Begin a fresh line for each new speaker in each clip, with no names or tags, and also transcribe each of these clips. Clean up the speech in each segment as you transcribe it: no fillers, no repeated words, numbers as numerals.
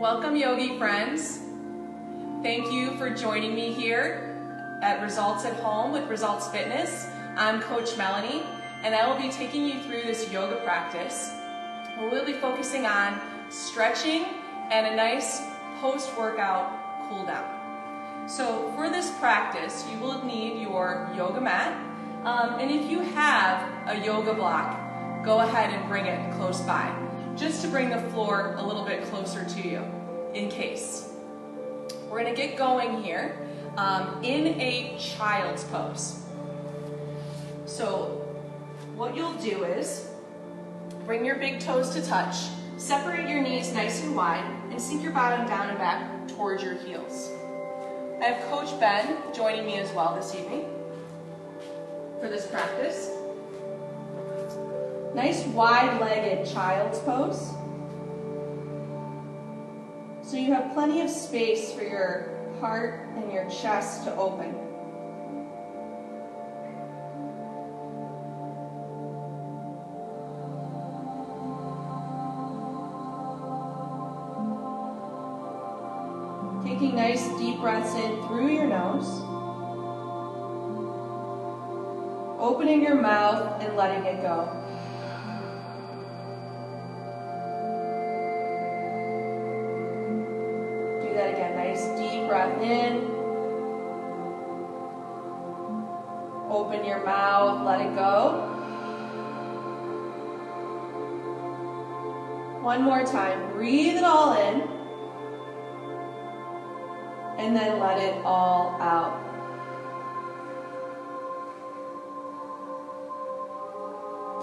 Welcome, yogi friends. Thank you for joining me here at Results at Home with Results Fitness. I'm Coach Melanie, and I will be taking you through this yoga practice where we'll be focusing on stretching and a nice post-workout cool down. So for this practice, you will need your yoga mat, and if you have a yoga block, go ahead and bring it close by, just to bring the floor a little bit closer to you, in case. We're going to get going here in a child's pose. So what you'll do is bring your big toes to touch, separate your knees nice and wide, and sink your bottom down and back towards your heels. I have Coach Ben joining me as well this evening for this practice. Nice wide-legged child's pose. So you have plenty of space for your heart and your chest to open. Taking nice deep breaths in through your nose. Opening your mouth and letting it go. Do that again. Nice deep breath in. Open your mouth, let it go. One more time. Breathe it all in. And then let it all out.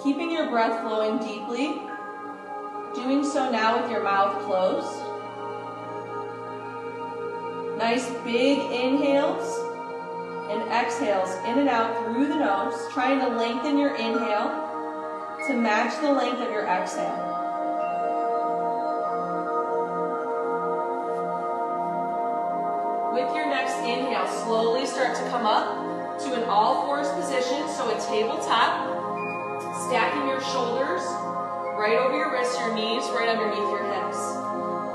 Keeping your breath flowing deeply. Doing so now with your mouth closed. Nice big inhales and exhales in and out through the nose, trying to lengthen your inhale to match the length of your exhale. With your next inhale, slowly start to come up to an all-fours position, so a tabletop, stacking your shoulders right over your wrists, your knees right underneath your hips.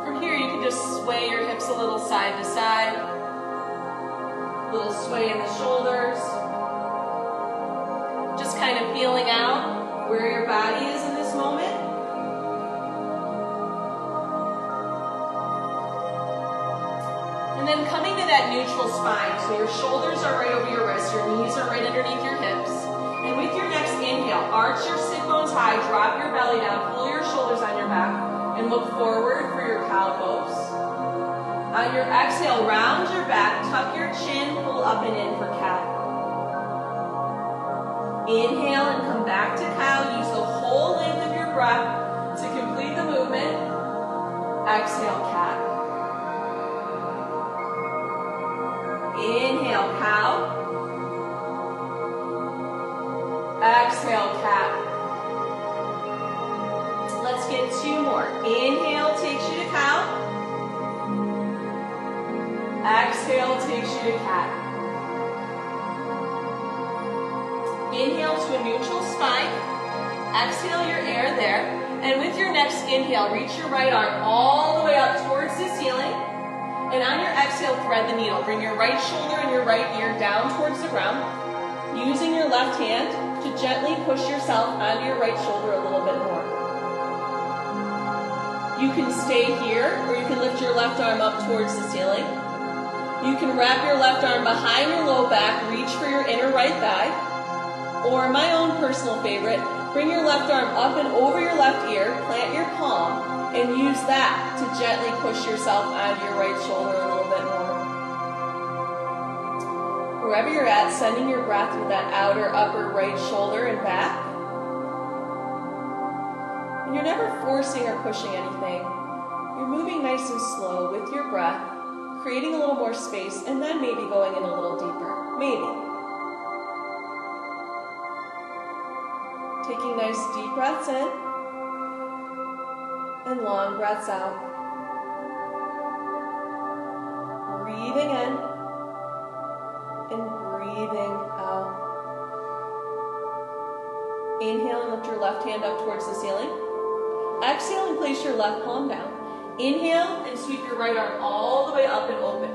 From here, you can just sway your hips a little side to side, a little sway in the shoulders, just kind of feeling out where your body is in this moment. And then coming to that neutral spine, so your shoulders are right over your wrists, your knees are right underneath your hips. And with your next inhale, arch your sit bones high, drop your belly down, pull your shoulders on your back, and look forward for your cow pose. On your exhale, round your back, tuck your chin, pull up and in for cat. Inhale and come back to cow. Use the whole length of your breath to complete the movement. Exhale, cat. Inhale, cow. Exhale, cat. Let's get two more. Inhale takes you to cow. Exhale takes you to cat. Inhale to a neutral spine. Exhale your air there. And with your next inhale, reach your right arm all the way up towards the ceiling. And on your exhale, thread the needle. Bring your right shoulder and your right ear down towards the ground. Using your left hand to gently push yourself onto your right shoulder a little bit more. You can stay here, or you can lift your left arm up towards the ceiling. You can wrap your left arm behind your low back, reach for your inner right thigh. Or my own personal favorite, bring your left arm up and over your left ear, plant your palm, and use that to gently push yourself onto your right shoulder a little bit more. Wherever you're at, sending your breath with that outer upper right shoulder and back. And you're never forcing or pushing anything. You're moving nice and slow with your breath, creating a little more space, and then maybe going in a little deeper. Maybe. Taking nice deep breaths in and long breaths out. Breathing in and breathing out. Inhale and lift your left hand up towards the ceiling. Exhale and place your left palm down. Inhale and sweep your right arm all the way up and open.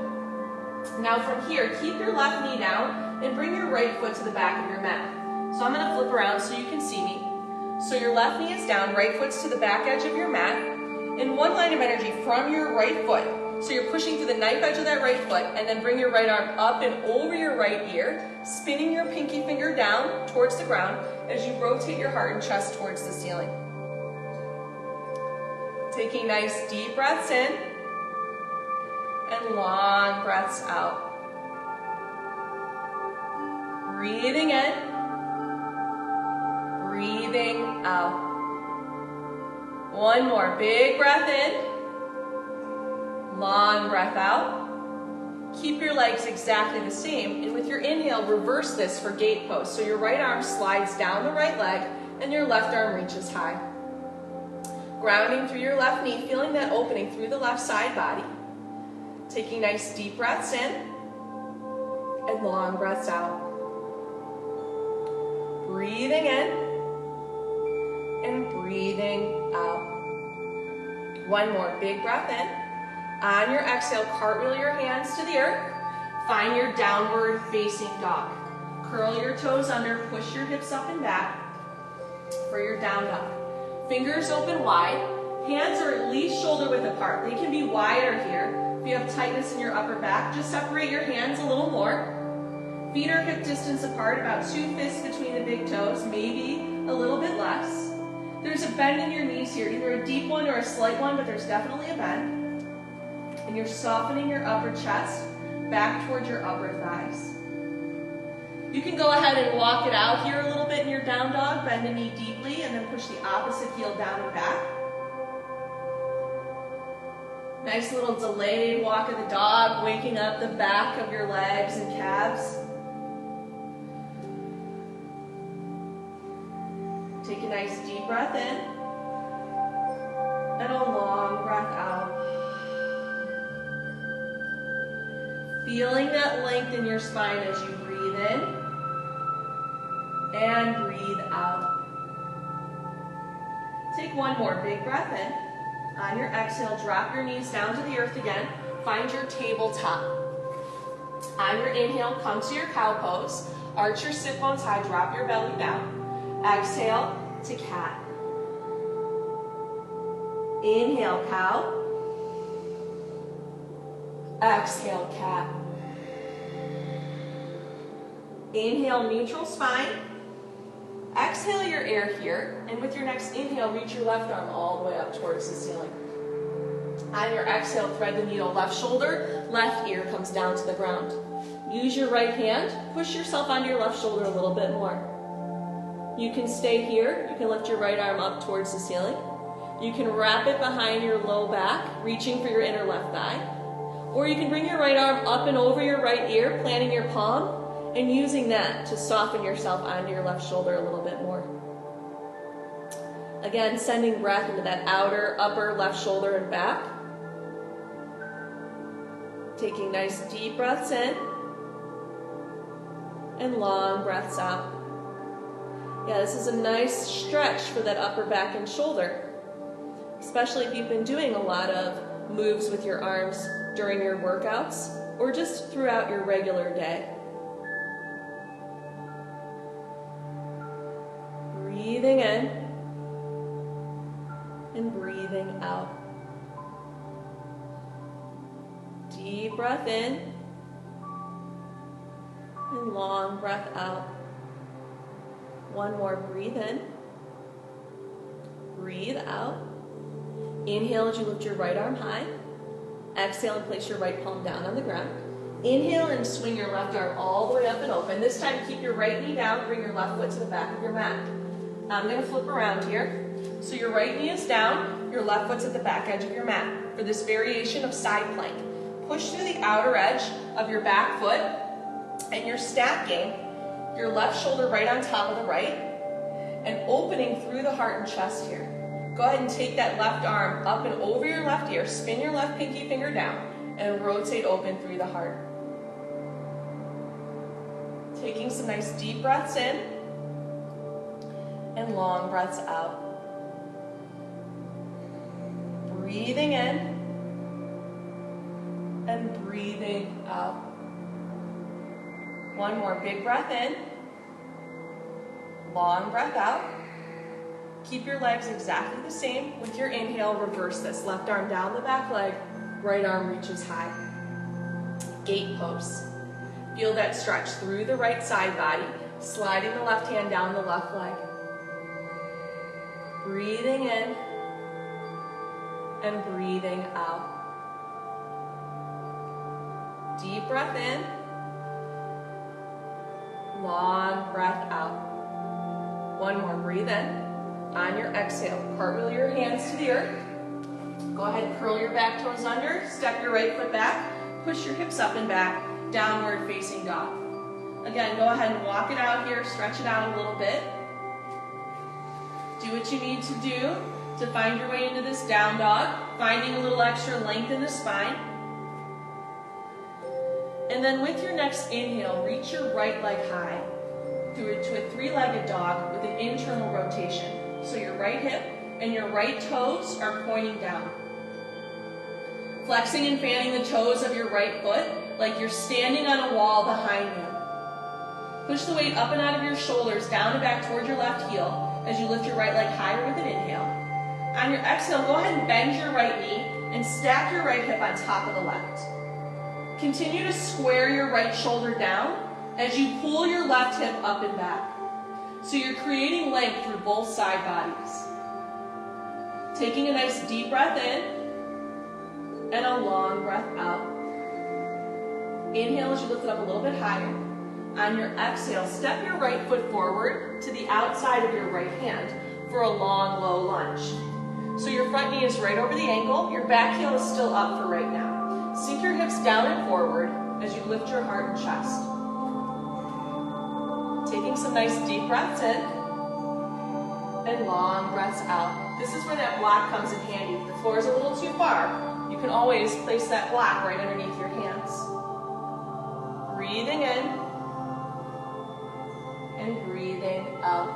Now from here, keep your left knee down and bring your right foot to the back of your mat. So I'm going to flip around so you can see me. So your left knee is down, right foot's to the back edge of your mat. In one line of energy from your right foot. So you're pushing through the knife edge of that right foot, and then bring your right arm up and over your right ear, spinning your pinky finger down towards the ground as you rotate your heart and chest towards the ceiling. Taking nice deep breaths in and long breaths out. Breathing in, breathing out. One more, big breath in, long breath out. Keep your legs exactly the same, and with your inhale, reverse this for gate pose. So your right arm slides down the right leg, and your left arm reaches high. Grounding through your left knee, feeling that opening through the left side body. Taking nice deep breaths in, and long breaths out. Breathing in, and breathing out. One more, big breath in. On your exhale, cartwheel your hands to the earth. Find your downward facing dog. Curl your toes under, push your hips up and back for your down dog. Fingers open wide. Hands are at least shoulder width apart. They can be wider here. If you have tightness in your upper back, just separate your hands a little more. Feet are hip distance apart, about 2 fists between the big toes, maybe a little bit less. There's a bend in your knees here, either a deep one or a slight one, but there's definitely a bend. And you're softening your upper chest back towards your upper thighs. You can go ahead and walk it out here a little bit in your down dog, bend the knee deeply, and then push the opposite heel down and back. Nice little delayed walk of the dog, waking up the back of your legs and calves. Take a nice deep breath in, and a long breath out. Feeling that length in your spine as you breathe in and breathe out. Take one more big breath in. On your exhale, drop your knees down to the earth again. Find your tabletop. On your inhale, come to your cow pose. Arch your sit bones high, drop your belly down. Exhale to cat. Inhale, cow. Exhale, cat. Inhale, neutral spine. Exhale your air here, and with your next inhale, reach your left arm all the way up towards the ceiling. On your exhale, thread the needle left shoulder, left ear comes down to the ground. Use your right hand, push yourself onto your left shoulder a little bit more. You can stay here, you can lift your right arm up towards the ceiling. You can wrap it behind your low back, reaching for your inner left thigh. Or you can bring your right arm up and over your right ear, planting your palm, and using that to soften yourself onto your left shoulder a little bit more. Again, sending breath into that outer, upper left shoulder and back. Taking nice deep breaths in and long breaths out. Yeah, this is a nice stretch for that upper back and shoulder, especially if you've been doing a lot of moves with your arms during your workouts or just throughout your regular day. Breathing in and breathing out. Deep breath in and long breath out. One more, breathe in, breathe out. Inhale as you lift your right arm high. Exhale and place your right palm down on the ground. Inhale and swing your left arm all the way up and open. This time keep your right knee down, bring your left foot to the back of your mat. I'm going to flip around here. So your right knee is down, your left foot's at the back edge of your mat. For this variation of side plank, push through the outer edge of your back foot, and you're stacking your left shoulder right on top of the right, and opening through the heart and chest here. Go ahead and take that left arm up and over your left ear, spin your left pinky finger down, and rotate open through the heart. Taking some nice deep breaths in, and long breaths out. Breathing in and breathing out. One more big breath in. Long breath out. Keep your legs exactly the same. With your inhale, reverse this. Left arm down the back leg, right arm reaches high. Gate pose. Feel that stretch through the right side body, sliding the left hand down the left leg. Breathing in and breathing out. Deep breath in. Long breath out. One more, breathe in. On your exhale, cartwheel your hands to the earth. Go ahead and curl your back toes under, step your right foot back, push your hips up and back, downward facing dog. Again, go ahead and walk it out here, stretch it out a little bit. Do what you need to do to find your way into this down dog, finding a little extra length in the spine. And then with your next inhale, reach your right leg high through to a three-legged dog with an internal rotation. So your right hip and your right toes are pointing down. Flexing and fanning the toes of your right foot like you're standing on a wall behind you. Push the weight up and out of your shoulders, down and back towards your left heel as you lift your right leg higher with an inhale. On your exhale, go ahead and bend your right knee and stack your right hip on top of the left. Continue to square your right shoulder down as you pull your left hip up and back. So you're creating length through both side bodies. Taking a nice deep breath in and a long breath out. Inhale as you lift it up a little bit higher. On your exhale, step your right foot forward to the outside of your right hand for a long, low lunge. So your front knee is right over the ankle. Your back heel is still up for right now. Sink your hips down and forward as you lift your heart and chest. Taking some nice deep breaths in and long breaths out. This is where that block comes in handy. If the floor is a little too far, you can always place that block right underneath your hands. Breathing in and breathing out.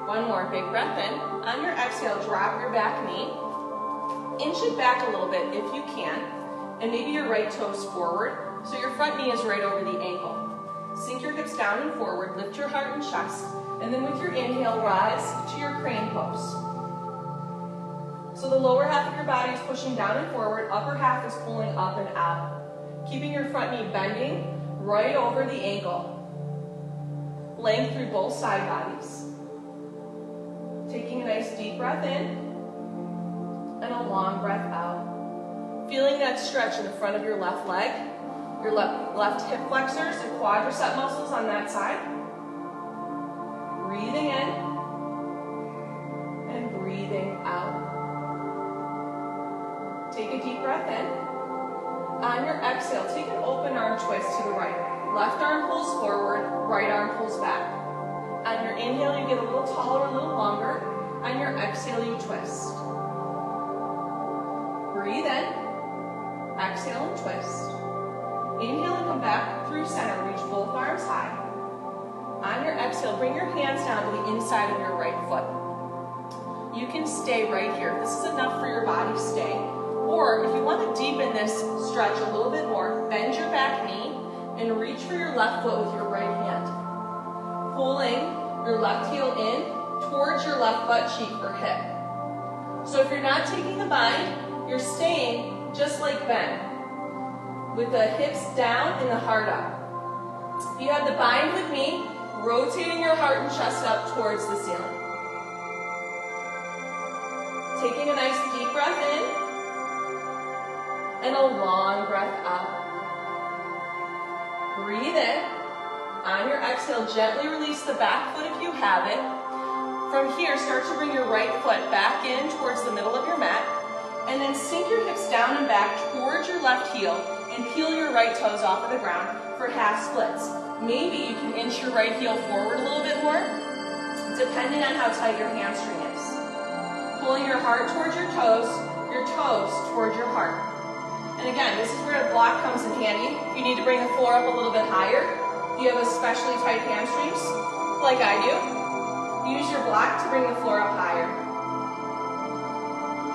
One more big breath in. On your exhale, drop your back knee. Inch it back a little bit if you can, and maybe your right toes forward, so your front knee is right over the ankle. Sink your hips down and forward, lift your heart and chest, and then with your inhale, rise to your crane pose. So the lower half of your body is pushing down and forward, upper half is pulling up and out. Keeping your front knee bending right over the ankle. Length through both side bodies. Taking a nice deep breath in and a long breath out. Feeling that stretch in the front of your left leg. Your left hip flexors and quadricep muscles on that side. Breathing in and breathing out. Take a deep breath in. On your exhale, take an open arm twist to the right. Left arm pulls forward, right arm pulls back. On your inhale, you get a little taller, a little longer. On your exhale, you twist. Breathe in, exhale and twist. Inhale and come back through center. Reach both arms high. On your exhale, bring your hands down to the inside of your right foot. You can stay right here. If this is enough for your body, stay. Or if you want to deepen this stretch a little bit more, bend your back knee and reach for your left foot with your right hand. Pulling your left heel in towards your left butt cheek or hip. So if you're not taking the bind, you're staying just like Ben, with the hips down and the heart up. You have the bind with me, rotating your heart and chest up towards the ceiling. Taking a nice deep breath in and a long breath out. Breathe in. On your exhale, gently release the back foot if you have it. From here, start to bring your right foot back in towards the middle of your mat, and then sink your hips down and back towards your left heel and peel your right toes off of the ground for half splits. Maybe you can inch your right heel forward a little bit more, depending on how tight your hamstring is. Pulling your heart towards your toes towards your heart. And again, this is where a block comes in handy. If you need to bring the floor up a little bit higher, if you have especially tight hamstrings, like I do, use your block to bring the floor up higher.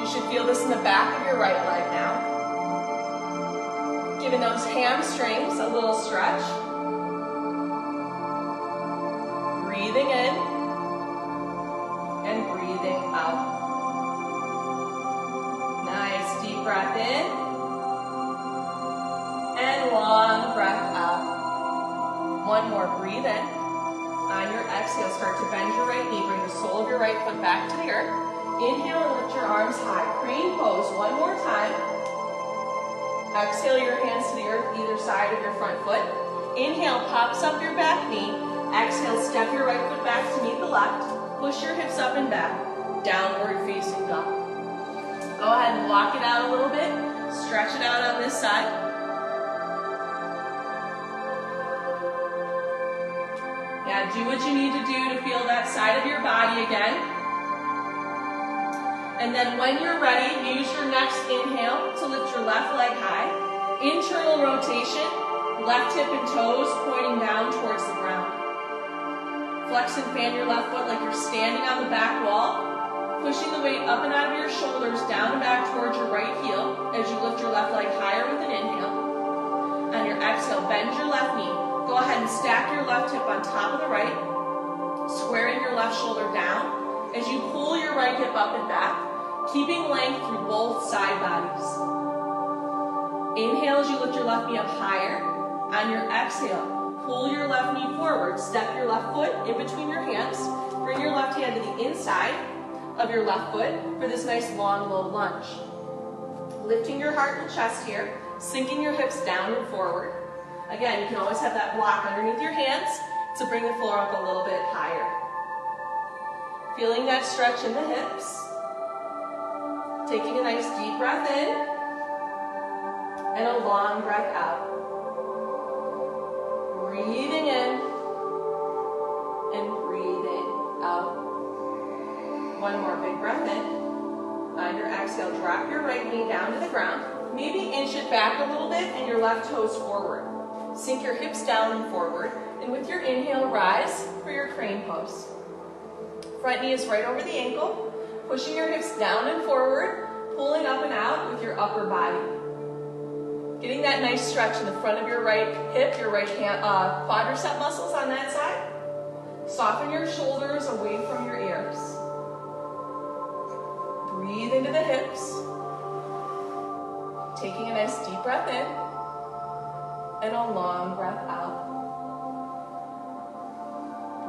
You should feel this in the back of your right leg now. Giving those hamstrings a little stretch. Breathing in and breathing out. Nice deep breath in and long breath out. One more, breathe in. On your exhale, start to bend your right knee. Bring the sole of your right foot back to the earth. Inhale and lift your arms high. Crane pose one more time. Exhale your hands to the earth, either side of your front foot. Inhale, pops up your back knee. Exhale, step your right foot back to meet the left. Push your hips up and back. Downward facing dog. Go ahead and walk it out a little bit. Stretch it out on this side. Yeah, do what you need to do to feel that side of your body again. And then when you're ready, use your next inhale to lift your left leg high. Internal rotation, left hip and toes pointing down towards the ground. Flex and fan your left foot like you're standing on the back wall, pushing the weight up and out of your shoulders, down and back towards your right heel as you lift your left leg higher with an inhale. On your exhale, bend your left knee. Go ahead and stack your left hip on top of the right, squaring your left shoulder down as you pull your right hip up and back, keeping length through both side bodies. Inhale as you lift your left knee up higher. On your exhale, pull your left knee forward. Step your left foot in between your hands. Bring your left hand to the inside of your left foot for this nice long, low lunge. Lifting your heart and chest here, sinking your hips down and forward. Again, you can always have that block underneath your hands to bring the floor up a little bit higher. Feeling that stretch in the hips. Taking a nice deep breath in and a long breath out. Breathing in and breathing out. One more big breath in. On your exhale, drop your right knee down to the ground. Maybe inch it back a little bit and your left toes forward. Sink your hips down and forward. And with your inhale, rise for your crane pose. Front knee is right over the ankle. Pushing your hips down and forward, pulling up and out with your upper body. Getting that nice stretch in the front of your right hip, your right hand, quadricep muscles on that side. Soften your shoulders away from your ears. Breathe into the hips. Taking a nice deep breath in and a long breath out.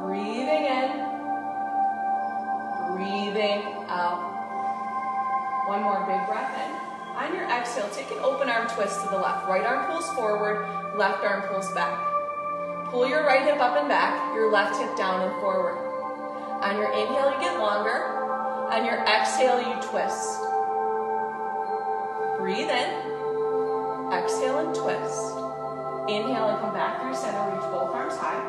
Breathing in, breathing out. One more big breath in. On your exhale, take an open arm twist to the left. Right arm pulls forward, left arm pulls back. Pull your right hip up and back, your left hip down and forward. On your inhale, you get longer. On your exhale, you twist. Breathe in, exhale and twist. Inhale and come back through center, reach both arms high.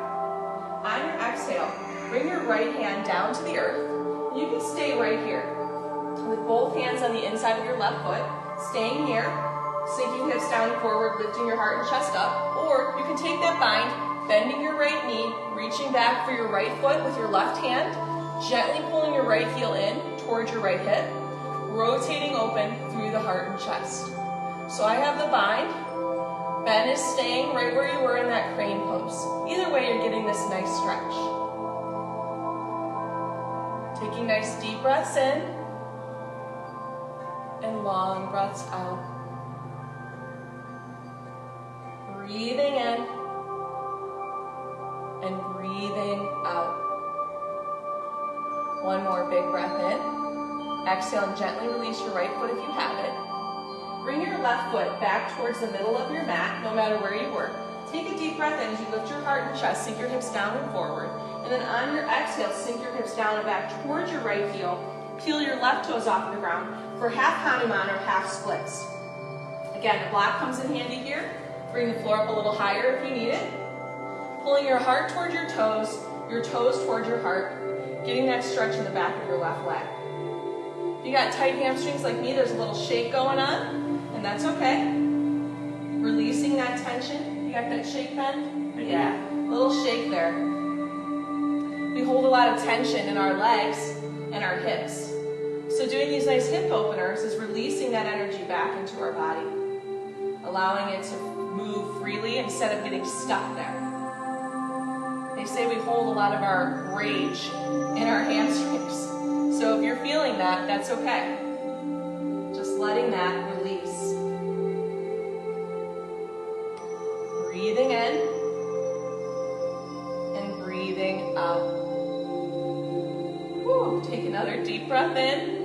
On your exhale, bring your right hand down to the earth. You can stay right here with both hands on the inside of your left foot, staying here, sinking hips down and forward, lifting your heart and chest up. Or you can take that bind, bending your right knee, reaching back for your right foot with your left hand, gently pulling your right heel in towards your right hip, rotating open through the heart and chest. So I have the bind. Ben is staying right where you were in that crane pose. Either way, you're getting this nice stretch. Taking nice deep breaths in and long breaths out. Breathing in and breathing out. One more big breath in. Exhale and gently release your right foot if you have it. Bring your left foot back towards the middle of your mat, no matter where you were. Take a deep breath in as you lift your heart and chest, sink your hips down and forward. And then on your exhale, sink your hips down and back towards your right heel. Peel your left toes off the ground for half Hanuman or half splits. Again, the block comes in handy here. Bring the floor up a little higher if you need it. Pulling your heart towards your toes towards your heart. Getting that stretch in the back of your left leg. If you got tight hamstrings like me, there's a little shake going on. And that's okay. Releasing that tension. You got that shake, Ben? Yeah, a little shake there. We hold a lot of tension in our legs and our hips. So So doing these nice hip openers is releasing that energy back into our body, allowing it to move freely instead of getting stuck there. They say we hold a lot of our rage in our hamstrings. So if you're feeling that, that's okay. Just letting that release. Breathing in and breathing out. Whew. Take another deep breath in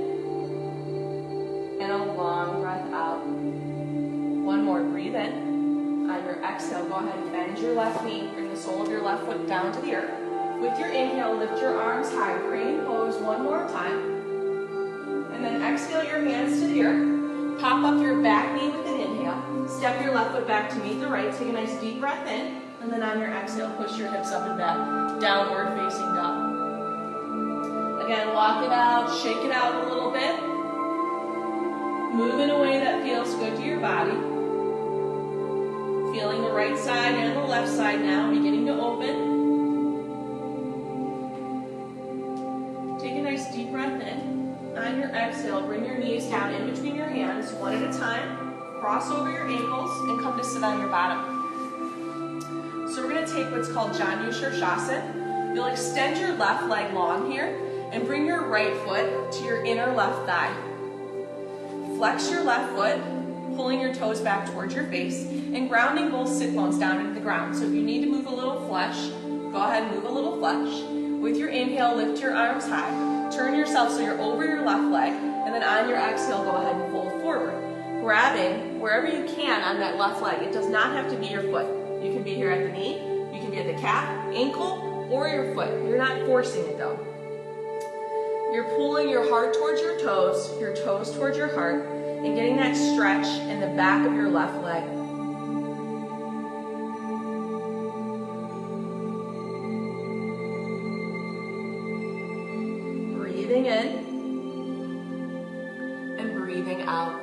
and a long breath out. One more, breathe in. On your exhale, go ahead and bend your left knee. Bring the sole of your left foot down to the earth. With your inhale, lift your arms high. Crane pose one more time. And then exhale your hands to the earth. Pop up your back knee with an inhale. Step your left foot back to meet the right. Take a nice deep breath in. And then on your exhale, push your hips up and back. Downward facing dog. Again, walk it out. Shake it out a little bit. Move in a way that feels good to your body. Feeling the right side and the left side now, beginning to open. Take a nice deep breath in. On your exhale, bring your knees down in between your hands, one at a time. Cross over your ankles and come to sit on your bottom. So we're going to take what's called Janu Shirshasana. You'll extend your left leg long here and bring your right foot to your inner left thigh. Flex your left foot, pulling your toes back towards your face, and grounding both sit bones down into the ground. So if you need to move a little flesh, go ahead and move a little flesh. With your inhale, lift your arms high. Turn yourself so you're over your left leg, and then on your exhale, go ahead and fold forward. Grabbing wherever you can on that left leg. It does not have to be your foot. You can be here at the knee, you can be at the calf, ankle, or your foot. You're not forcing it though. You're pulling your heart towards your toes towards your heart, and getting that stretch in the back of your left leg. Breathing in and breathing out.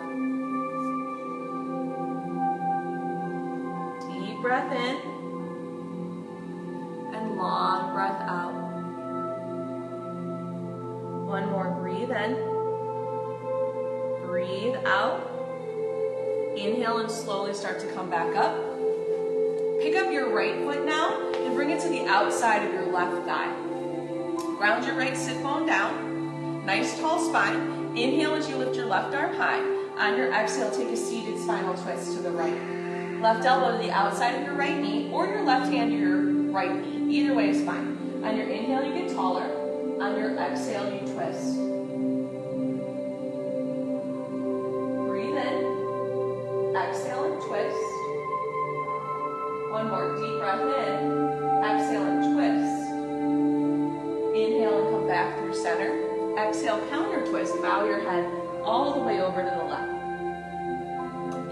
Deep breath in and long breath out. One more, breathe in, breathe out. Inhale and slowly start to come back up. Pick up your right foot now and bring it to the outside of your left thigh. Ground your right sit bone down. Nice tall spine. Inhale as you lift your left arm high. On your exhale, take a seated spinal twist to the right. Left elbow to the outside of your right knee, or your left hand to your right knee. Either way is fine. On your inhale, you get taller. On your exhale, you twist. Breathe in. Exhale and twist. One more. Deep breath in. Exhale and twist. Inhale and come back through center. Exhale, counter twist. Bow your head all the way over to the left.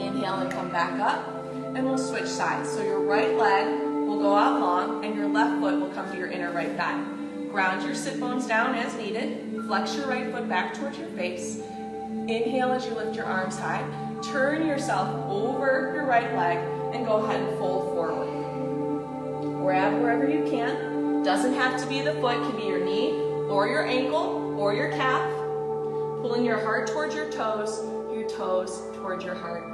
Inhale and come back up. And we'll switch sides. So your right leg will go out long and your left foot will come to your inner right thigh. Ground your sit bones down as needed. Flex your right foot back towards your face. Inhale as you lift your arms high. Turn yourself over your right leg and go ahead and fold forward. Grab wherever you can. Doesn't have to be the foot, can be your knee or your ankle or your calf. Pulling your heart towards your toes towards your heart.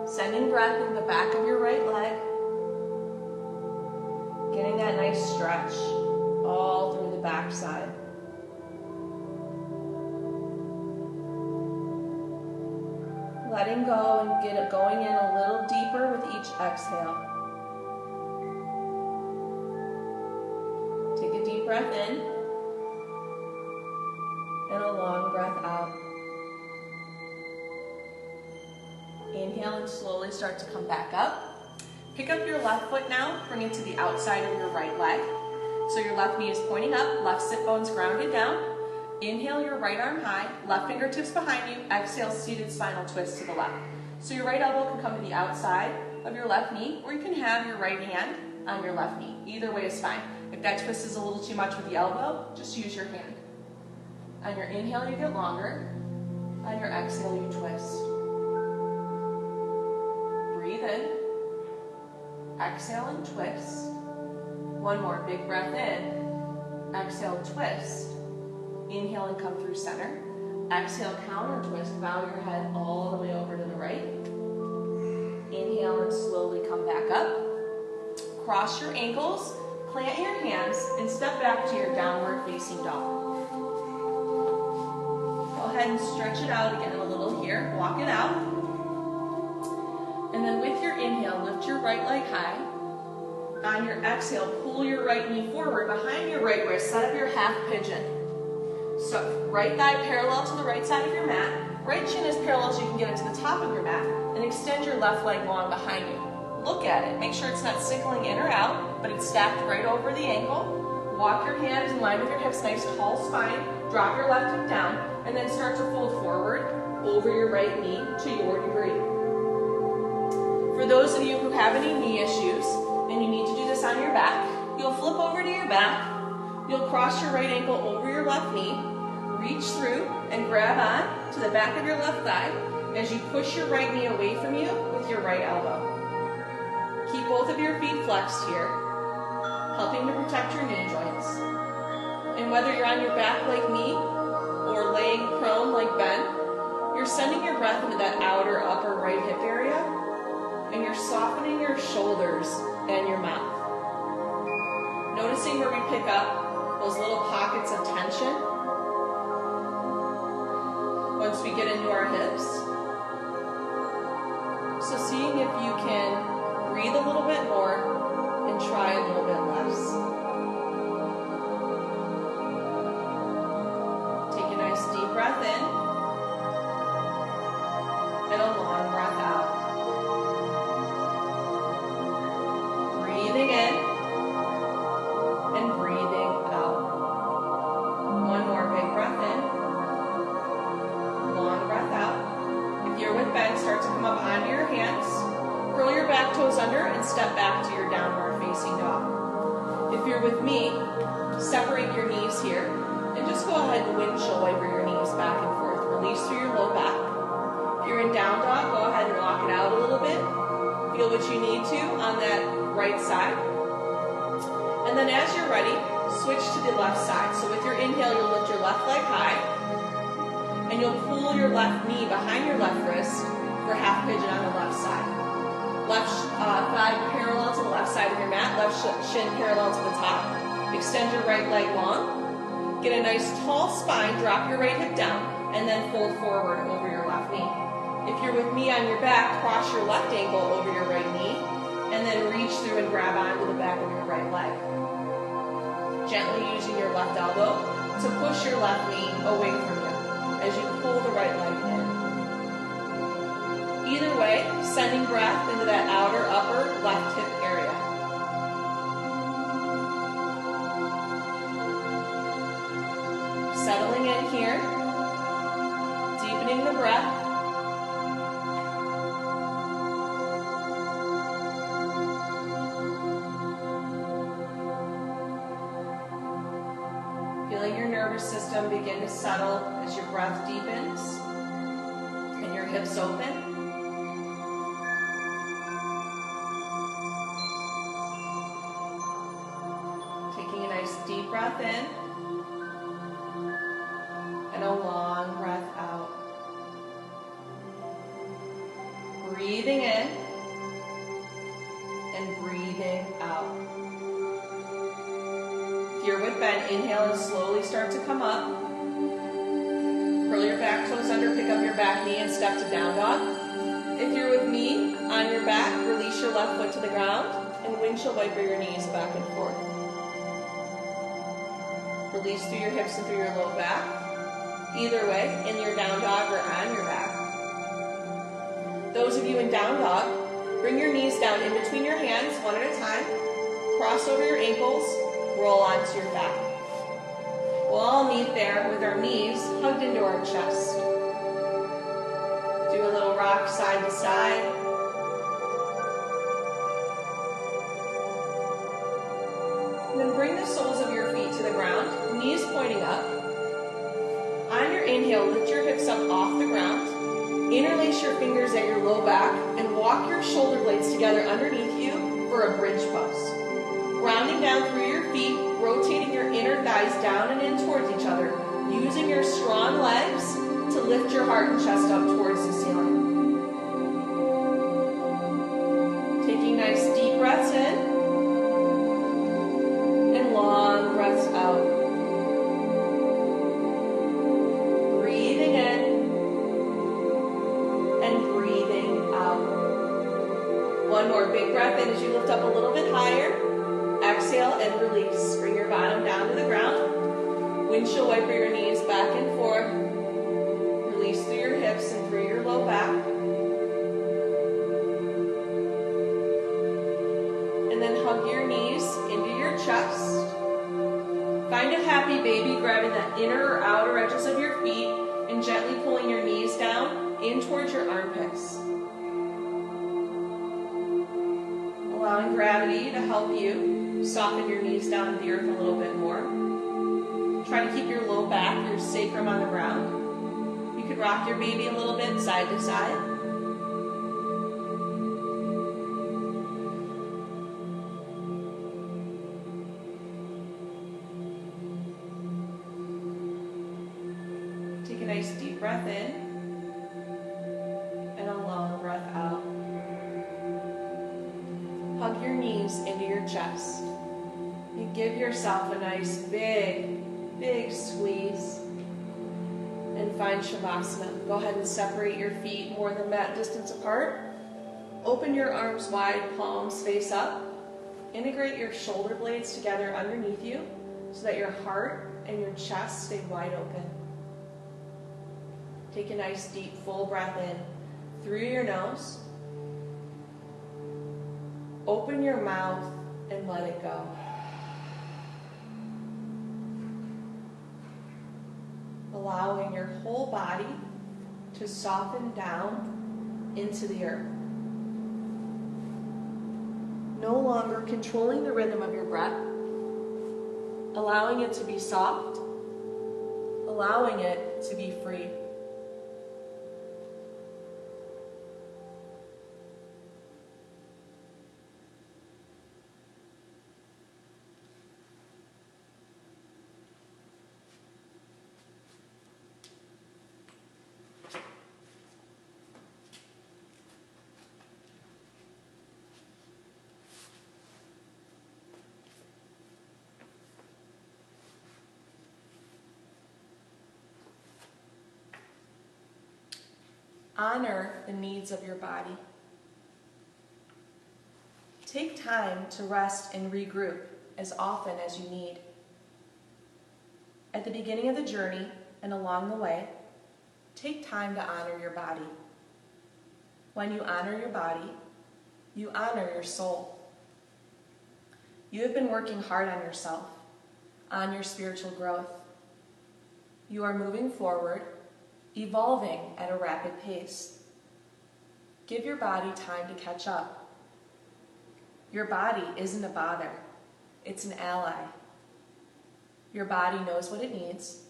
Sending breath in the back of your right leg. Getting that nice stretch all through the back side. Letting go and get it going in a little deeper with each exhale. Take a deep breath in and a long breath out. Inhale and slowly start to come back up. Pick up your left foot now, bring it to the outside of your right leg. So your left knee is pointing up, left sit bone's grounded down. Inhale your right arm high, left fingertips behind you. Exhale, seated spinal twist to the left. So your right elbow can come to the outside of your left knee, or you can have your right hand on your left knee. Either way is fine. If that twist is a little too much with the elbow, just use your hand. On your inhale, you get longer. On your exhale, you twist. Breathe in. Exhale and twist. One more, big breath in. Exhale, twist. Inhale and come through center. Exhale, counter twist. Bow your head all the way over to the right. Inhale and slowly come back up. Cross your ankles, plant your hands, and step back to your downward facing dog. Go ahead and stretch it out again a little here. Walk it out. And then with your inhale, lift your right leg high. On your exhale, pull your right knee forward behind your right wrist. Set up your half pigeon. So right thigh parallel to the right side of your mat. Right shin is parallel so you can get it to the top of your mat. And extend your left leg long behind you. Look at it. Make sure it's not sickling in or out, but it's stacked right over the ankle. Walk your hands in line with your hips, nice tall spine. Drop your left hip down, and then start to fold forward over your right knee to your degree. For those of you who have any knee issues, and you need to do this on your back, you'll flip over to your back. You'll cross your right ankle over your left knee, reach through and grab on to the back of your left thigh as you push your right knee away from you with your right elbow. Keep both of your feet flexed here, helping to protect your knee joints. And whether you're on your back like me or laying prone like Ben, you're sending your breath into that outer upper right hip area, and you're softening your shoulders and your mouth. Noticing where we pick up those little pockets of tension once we get into our hips. So seeing if you can breathe a little bit more and try a little bit less. Take a nice deep breath in and a long breath out. Breathing in and breathing out. One more big breath in. Long breath out. If you're with Ben, start to come up onto your hands. Curl your back toes under and step back to your downward facing dog. If you're with me, separate your knees here and just go ahead and windshield wiper your knees back and forth. Release through your low back. If you're in down dog, go ahead and rock it out a little bit. Feel what you need to on that right side. And then as you're ready, switch to the left side. So with your inhale, you'll lift your left leg high and you'll pull your left knee behind your left wrist for half pigeon on the left side. Left thigh parallel to the left side of your mat, left shin parallel to the top. Extend your right leg long. Get a nice tall spine, drop your right hip down, and then fold forward over your left knee. If you're with me on your back, cross your left ankle over your right knee, and then reach through and grab onto the back of your right leg. Gently using your left elbow to push your left knee away from you as you pull the right leg in. Either way, sending breath into that outer upper left hip area. Settling in here, deepening the breath. Feeling your nervous system begin to settle as your breath deepens and your hips open. Deep breath in and a long breath out. Breathing in and breathing out. If you're with Ben, inhale and slowly start to come up. Curl your back toes under, pick up your back knee and step to down dog. If you're with me on your back, release your left foot to the ground and windshield wiper your knees back and forth. Release through your hips and through your low back. Either way, in your down dog or on your back. Those of you in down dog, bring your knees down in between your hands, one at a time. Cross over your ankles, roll onto your back. We'll all meet there with our knees hugged into our chest. Do a little rock side to side. And then bring the soles of your feet to the ground, knees pointing up. On your inhale, lift your hips up off the ground. Interlace your fingers at your low back and walk your shoulder blades together underneath you for a bridge pose. Grounding down down through your feet, rotating your inner thighs down and in towards each other, using your strong legs to lift your heart and chest up towards the ceiling. Taking nice deep breaths in and long breaths out. Breathing in and breathing out. One more big breath in as you lift up a little bit higher. Exhale and release. Bring your bottom down to the ground. Windshield wiper your knees back and forth. Release through your hips and through your low back. And then hug your knees into your chest. Find a happy baby, grabbing the inner or outer edges of your feet and gently pulling your knees down in towards your armpits. Allowing gravity to help you soften your knees down to the earth a little bit more. Try to keep your low back, your sacrum on the ground. You could rock your baby a little bit side to side. Take a nice deep breath in and a long breath out. Hug your knees into your chest. You give yourself a nice big squeeze and find Shavasana. Go ahead and separate your feet more than that distance apart. Open your arms wide, palms face up. Integrate your shoulder blades together underneath you so that your heart and your chest stay wide open. Take a nice deep full breath in through your nose. Open your mouth and let it go. Allowing your whole body to soften down into the earth. No longer controlling the rhythm of your breath, allowing it to be soft, allowing it to be free. Honor the needs of your body. Take time to rest and regroup as often as you need. At the beginning of the journey and along the way, take time to honor your body. When you honor your body, you honor your soul. You have been working hard on yourself, on your spiritual growth. You are moving forward, evolving at a rapid pace. Give your body time to catch up. Your body isn't a bother, it's an ally. Your body knows what it needs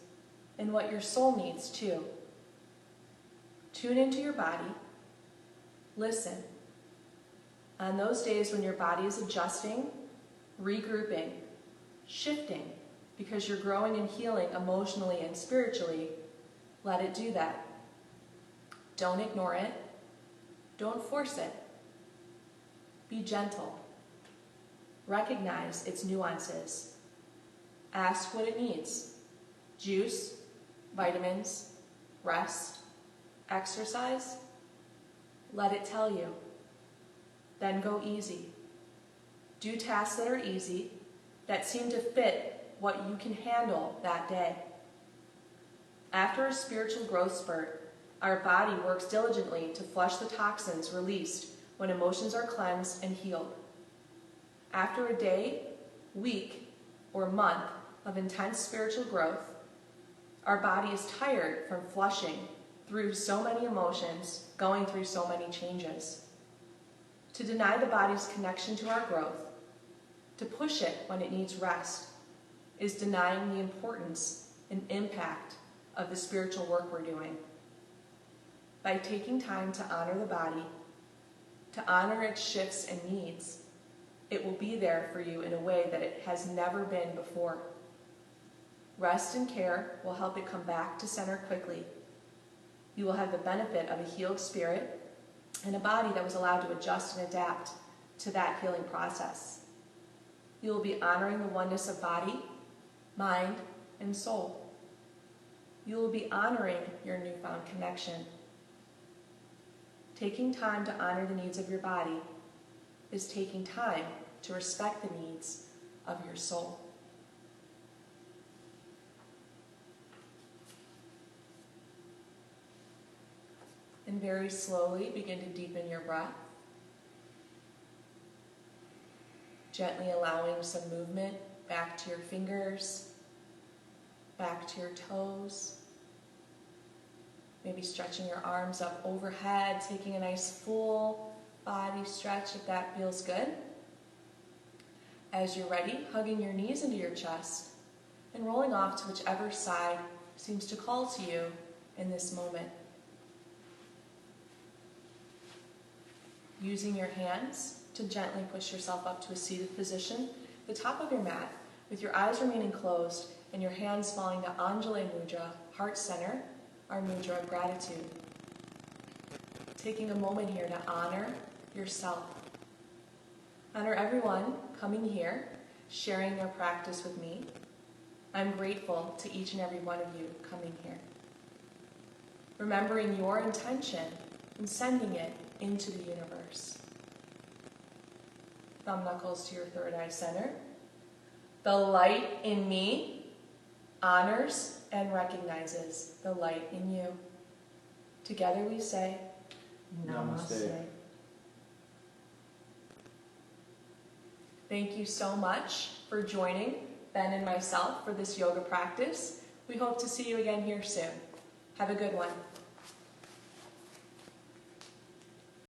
and what your soul needs too. Tune into your body, listen. On those days when your body is adjusting, regrouping, shifting, because you're growing and healing emotionally and spiritually, let it do that. Don't ignore it. Don't force it. Be gentle. Recognize its nuances. Ask what it needs. Juice, vitamins, rest, exercise. Let it tell you. Then go easy. Do tasks that are easy, that seem to fit what you can handle that day. After a spiritual growth spurt, our body works diligently to flush the toxins released when emotions are cleansed and healed. After a day, week, or month of intense spiritual growth, our body is tired from flushing through so many emotions, going through so many changes. To deny the body's connection to our growth, to push it when it needs rest, is denying the importance and impact of the spiritual work we're doing. By taking time to honor the body, to honor its shifts and needs, It will be there for you in a way that it has never been before. Rest and care will help it come back to center quickly. You will have the benefit of a healed spirit and a body that was allowed to adjust and adapt to that healing process. You will be honoring the oneness of body, mind, and soul. You will be honoring your newfound connection. Taking time to honor the needs of your body is taking time to respect the needs of your soul. And very slowly begin to deepen your breath. Gently allowing some movement back to your fingers, back to your toes. Maybe stretching your arms up overhead, taking a nice full body stretch if that feels good. As you're ready, hugging your knees into your chest and rolling off to whichever side seems to call to you in this moment. Using your hands to gently push yourself up to a seated position, the top of your mat, with your eyes remaining closed and your hands falling to Anjali Mudra, heart center, our mudra of gratitude. Taking a moment here to honor yourself. Honor everyone coming here, sharing their practice with me. I'm grateful to each and every one of you coming here. Remembering your intention and sending it into the universe. Thumb knuckles to your third eye center. The light in me honors and recognizes the light in you. Together we say, Namaste. Thank you so much for joining Ben and myself for this yoga practice. We hope to see you again here soon. Have a good one.